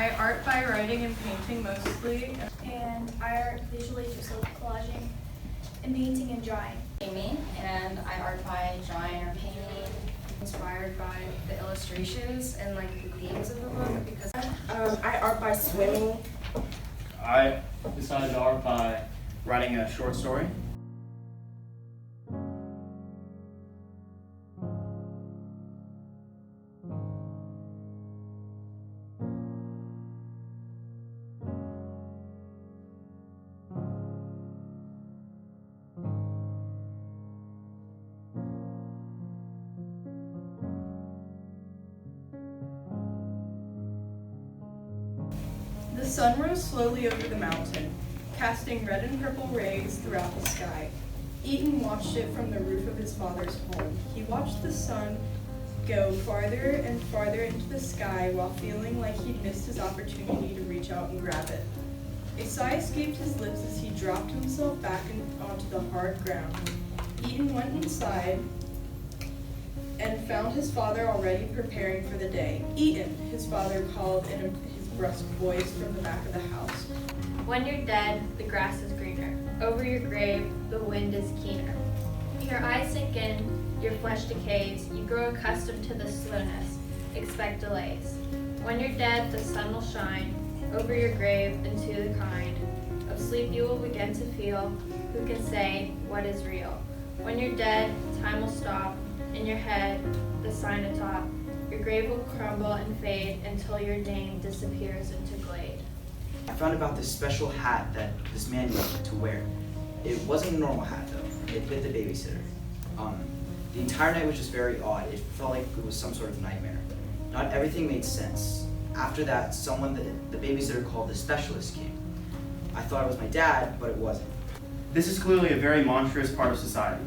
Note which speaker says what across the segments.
Speaker 1: I art by writing and painting mostly.
Speaker 2: And I art visually, just like collaging and painting and drawing.
Speaker 3: Amy, and I art by drawing or painting. Inspired by the illustrations and like the themes of the book because
Speaker 4: I art by swimming.
Speaker 5: I decided to art by writing a short story.
Speaker 1: The sun rose slowly over the mountain, casting red and purple rays throughout the sky. Eaton watched it from the roof of his father's home. He watched the sun go farther and farther into the sky while feeling like he'd missed his opportunity to reach out and grab it. A sigh escaped his lips as he dropped himself back onto the hard ground. Eaton went inside and found his father already preparing for the day. Eaton, his father called in his brusque voice from the back of the house.
Speaker 6: When you're dead, the grass is greener. Over your grave, the wind is keener. Your eyes sink in, your flesh decays, you grow accustomed to the slowness, expect delays. When you're dead, the sun will shine over your grave and to the kind of sleep you will begin to feel, who can say what is real. When you're dead, time will stop, in your head, the sign atop. Your grave will crumble and fade until your name disappears into glade.
Speaker 7: I found about this special hat that this man used to wear. It wasn't a normal hat though. It fit the babysitter. The entire night was just very odd. It felt like it was some sort of nightmare. Not everything made sense. After that, someone the babysitter called the specialist came. I thought it was my dad, but it wasn't.
Speaker 5: This is clearly a very monstrous part of society.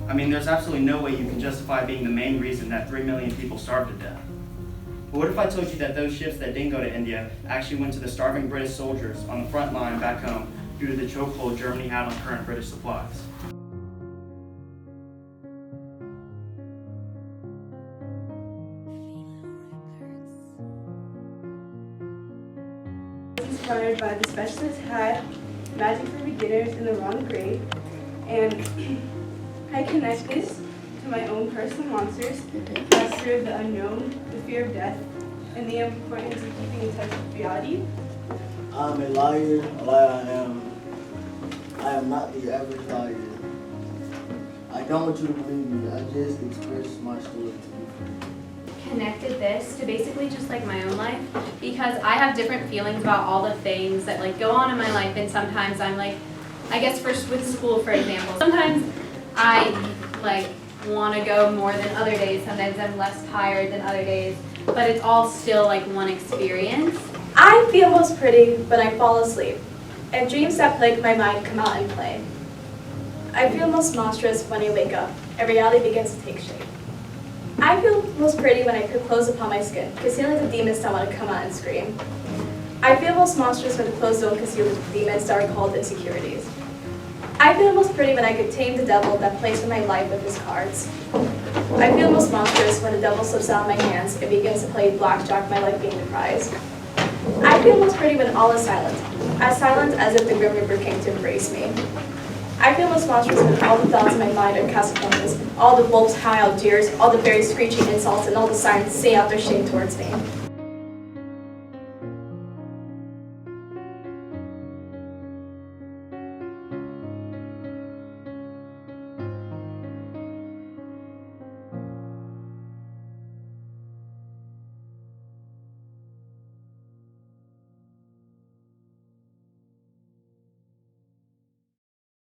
Speaker 5: I mean, there's absolutely no way you can justify being the main reason that 3 million people starved to death. But what if I told you that those ships that didn't go to India actually went to the starving British soldiers on the front line back home due to the chokehold Germany had on current British supplies?
Speaker 4: Inspired by the specialist hat, Magic for Beginners, and the Wrong Grade, and I connect this to my own personal monsters that serve the unknown, the fear of death, and the importance of keeping in touch with reality.
Speaker 8: I'm a liar, a liar I am not the average liar. I don't want you to believe me, I just express my story to be free.
Speaker 9: Connected this to basically just like my own life because I have different feelings about all the things that like go on in my life, and sometimes I'm like, I guess first with school for example, sometimes I like want to go more than other days, sometimes I'm less tired than other days, but it's all still like one experience.
Speaker 2: I feel most pretty when I fall asleep, and dreams that plague my mind come out and play. I feel most monstrous when I wake up, and reality begins to take shape. I feel most pretty when I put clothes upon my skin, concealing the demons that want to come out and scream. I feel most monstrous when the clothes don't conceal the demons that are called insecurities. I feel most pretty when I could tame the devil that plays with my life with his cards. I feel most monstrous when the devil slips out of my hands and begins to play blackjack, my life being the prize. I feel most pretty when all is silent as if the Grim Reaper came to embrace me. I feel most monstrous when all the thoughts in my mind are Casablancas, all the wolves howl out jeers, all the fairies screeching insults, and all the sirens say out their shame towards me.